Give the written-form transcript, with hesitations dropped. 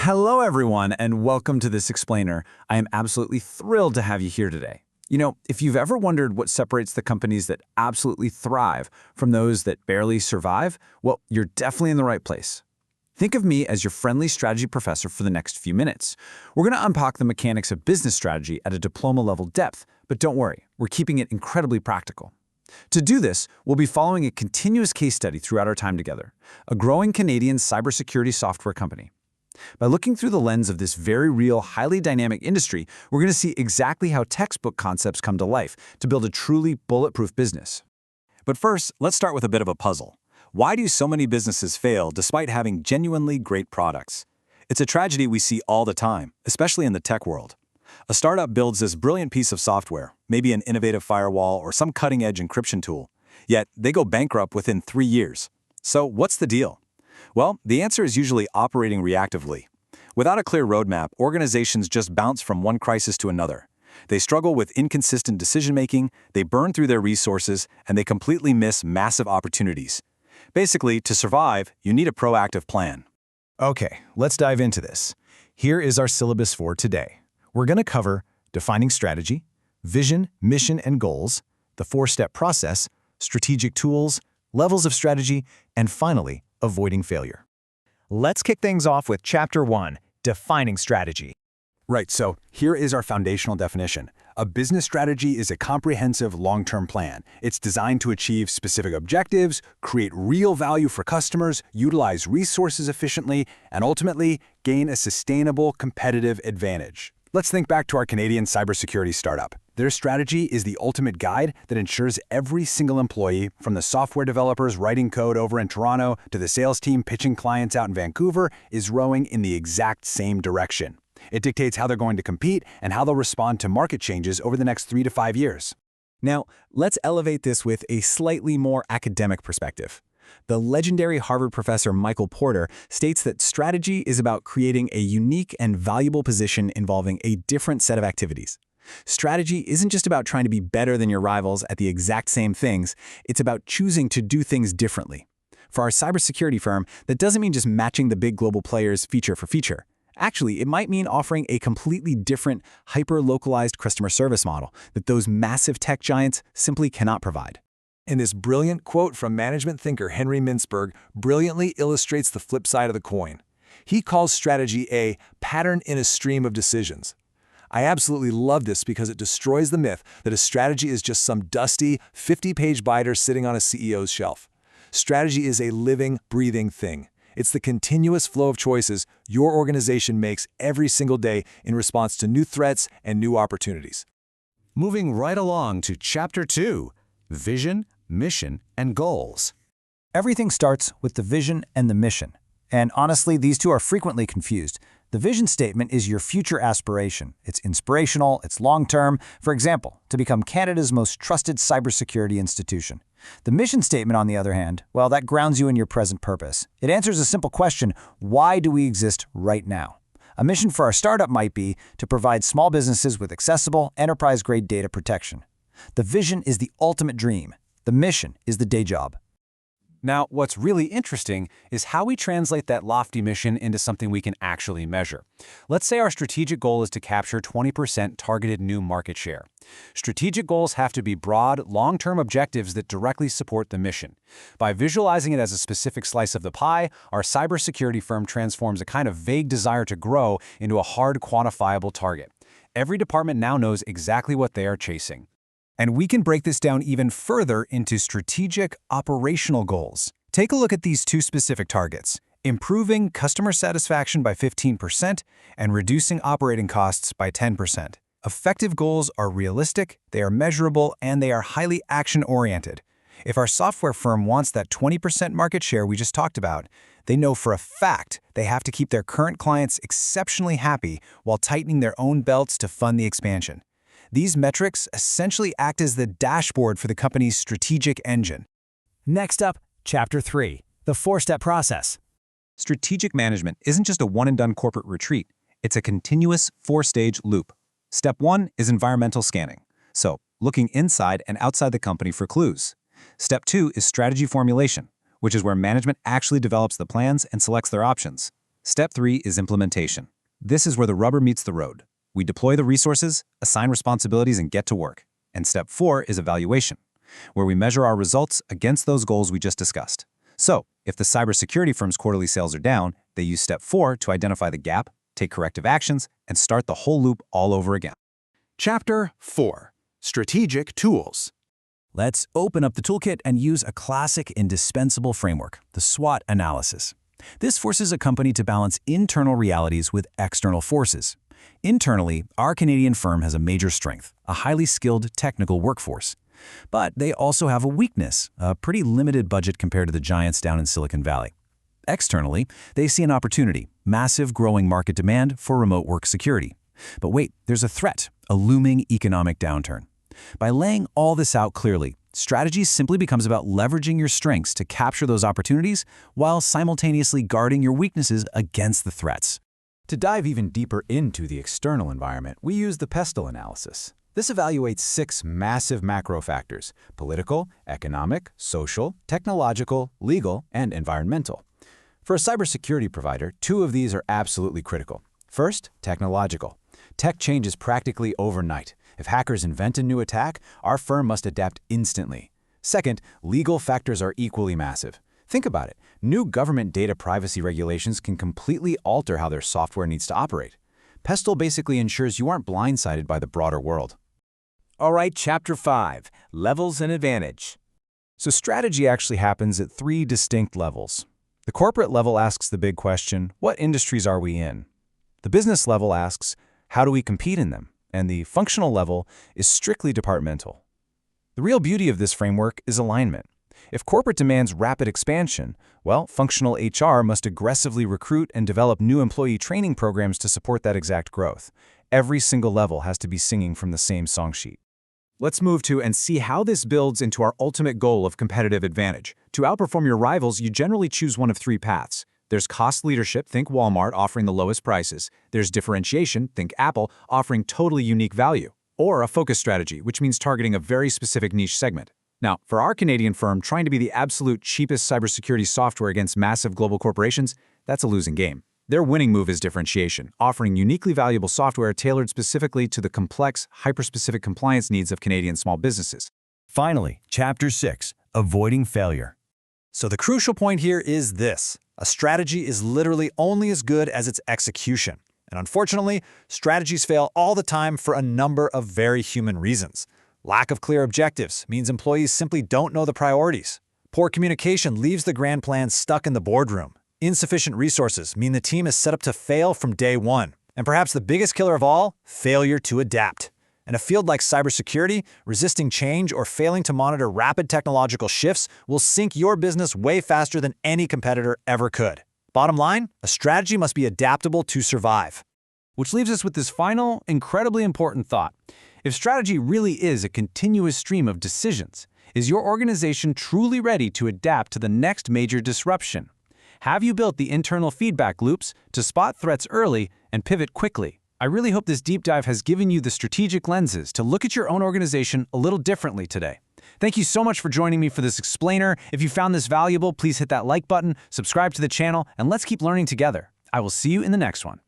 Hello, everyone, and welcome to This Explainer. I am absolutely thrilled to have you here today. If you've ever wondered what separates the companies that absolutely thrive from those that barely survive, well, you're definitely in the right place. Think of me as your friendly strategy professor for the next few minutes. We're going to unpack the mechanics of business strategy at a diploma-level depth, but don't worry, we're keeping it incredibly practical. To do this, we'll be following a continuous case study throughout our time together, a growing Canadian cybersecurity software company. By looking through the lens of this very real, highly dynamic industry, we're going to see exactly how textbook concepts come to life to build a truly bulletproof business. But first, let's start with a bit of a puzzle. Why do so many businesses fail despite having genuinely great products? It's a tragedy we see all the time, especially in the tech world. A startup builds this brilliant piece of software, maybe an innovative firewall or some cutting-edge encryption tool. Yet, they go bankrupt within 3 years. So what's the deal? Well, the answer is usually operating reactively. Without a clear roadmap, organizations just bounce from one crisis to another. They struggle with inconsistent decision-making, they burn through their resources, and they completely miss massive opportunities. Basically, to survive, you need a proactive plan. Okay, let's dive into this. Here is our syllabus for today. We're going to cover defining strategy, vision, mission, and goals, the 4-step process, strategic tools, levels of strategy, and finally, avoiding failure. Let's kick things off with Chapter 1, Defining Strategy. Right, so here is our foundational definition. A business strategy is a comprehensive long-term plan. It's designed to achieve specific objectives, create real value for customers, utilize resources efficiently, and ultimately gain a sustainable competitive advantage. Let's think back to our Canadian cybersecurity startup. Their strategy is the ultimate guide that ensures every single employee, from the software developers writing code over in Toronto to the sales team pitching clients out in Vancouver, is rowing in the exact same direction. It dictates how they're going to compete and how they'll respond to market changes over the next 3 to 5 years. Now, let's elevate this with a slightly more academic perspective. The legendary Harvard professor Michael Porter states that strategy is about creating a unique and valuable position involving a different set of activities. Strategy isn't just about trying to be better than your rivals at the exact same things, it's about choosing to do things differently. For our cybersecurity firm, that doesn't mean just matching the big global players feature for feature. Actually, it might mean offering a completely different, hyper-localized customer service model that those massive tech giants simply cannot provide. And this brilliant quote from management thinker Henry Mintzberg brilliantly illustrates the flip side of the coin. He calls strategy a pattern in a stream of decisions. I absolutely love this because it destroys the myth that a strategy is just some dusty, 50-page biter sitting on a CEO's shelf. Strategy is a living, breathing thing. It's the continuous flow of choices your organization makes every single day in response to new threats and new opportunities. Moving right along to Chapter 2, Vision, Mission, and Goals. Everything starts with the vision and the mission. And honestly, these two are frequently confused. The vision statement is your future aspiration. It's inspirational, it's long-term, for example, to become Canada's most trusted cybersecurity institution. The mission statement, on the other hand, well, that grounds you in your present purpose. It answers a simple question: why do we exist right now? A mission for our startup might be to provide small businesses with accessible, enterprise-grade data protection. The vision is the ultimate dream. The mission is the day job. Now, what's really interesting is how we translate that lofty mission into something we can actually measure. Let's say our strategic goal is to capture 20% targeted new market share. Strategic goals have to be broad, long-term objectives that directly support the mission. By visualizing it as a specific slice of the pie, our cybersecurity firm transforms a kind of vague desire to grow into a hard, quantifiable target. Every department now knows exactly what they are chasing. And we can break this down even further into strategic, operational goals. Take a look at these two specific targets: improving customer satisfaction by 15% and reducing operating costs by 10%. Effective goals are realistic, they are measurable, and they are highly action-oriented. If our software firm wants that 20% market share we just talked about, they know for a fact they have to keep their current clients exceptionally happy while tightening their own belts to fund the expansion. These metrics essentially act as the dashboard for the company's strategic engine. Next up, Chapter 3, the 4-step process. Strategic management isn't just a one-and-done corporate retreat. It's a continuous 4-stage loop. Step 1 is environmental scanning. So, looking inside and outside the company for clues. Step 2 is strategy formulation, which is where management actually develops the plans and selects their options. Step 3 is implementation. This is where the rubber meets the road. We deploy the resources, assign responsibilities, and get to work. And step 4 is evaluation, where we measure our results against those goals we just discussed. So, if the cybersecurity firm's quarterly sales are down, they use step 4 to identify the gap, take corrective actions, and start the whole loop all over again. Chapter 4: Strategic Tools. Let's open up the toolkit and use a classic indispensable framework, the SWOT analysis. This forces a company to balance internal realities with external forces. Internally, our Canadian firm has a major strength, a highly skilled technical workforce. But they also have a weakness, a pretty limited budget compared to the giants down in Silicon Valley. Externally, they see an opportunity, massive growing market demand for remote work security. But wait, there's a threat, a looming economic downturn. By laying all this out clearly, strategy simply becomes about leveraging your strengths to capture those opportunities while simultaneously guarding your weaknesses against the threats. To dive even deeper into the external environment, we use the PESTLE analysis. This evaluates 6 massive macro factors: political, economic, social, technological, legal, and environmental. For a cybersecurity provider, 2 of these are absolutely critical. First, technological. Tech changes practically overnight. If hackers invent a new attack, our firm must adapt instantly. Second, legal factors are equally massive. Think about it. New government data privacy regulations can completely alter how their software needs to operate. PESTLE basically ensures you aren't blindsided by the broader world. All right, Chapter 5: Levels and Advantage. So strategy actually happens at 3 distinct levels. The corporate level asks the big question, what industries are we in? The business level asks, how do we compete in them? And the functional level is strictly departmental. The real beauty of this framework is alignment. If corporate demands rapid expansion, well, functional HR must aggressively recruit and develop new employee training programs to support that exact growth. Every single level has to be singing from the same song sheet. Let's move to and see how this builds into our ultimate goal of competitive advantage. To outperform your rivals, you generally choose one of 3 paths. There's cost leadership, think Walmart, offering the lowest prices. There's differentiation, think Apple, offering totally unique value. Or a focus strategy, which means targeting a very specific niche segment. Now, for our Canadian firm, trying to be the absolute cheapest cybersecurity software against massive global corporations, that's a losing game. Their winning move is differentiation, offering uniquely valuable software tailored specifically to the complex, hyper-specific compliance needs of Canadian small businesses. Finally, Chapter 6: Avoiding Failure. So the crucial point here is this: a strategy is literally only as good as its execution. And unfortunately, strategies fail all the time for a number of very human reasons. Lack of clear objectives means employees simply don't know the priorities. Poor communication leaves the grand plan stuck in the boardroom. Insufficient resources mean the team is set up to fail from day one. And perhaps the biggest killer of all, failure to adapt. In a field like cybersecurity, resisting change or failing to monitor rapid technological shifts will sink your business way faster than any competitor ever could. Bottom line, a strategy must be adaptable to survive. Which leaves us with this final, incredibly important thought. If strategy really is a continuous stream of decisions, is your organization truly ready to adapt to the next major disruption? Have you built the internal feedback loops to spot threats early and pivot quickly? I really hope this deep dive has given you the strategic lenses to look at your own organization a little differently today. Thank you so much for joining me for this explainer. If you found this valuable, please hit that like button, subscribe to the channel, and let's keep learning together. I will see you in the next one.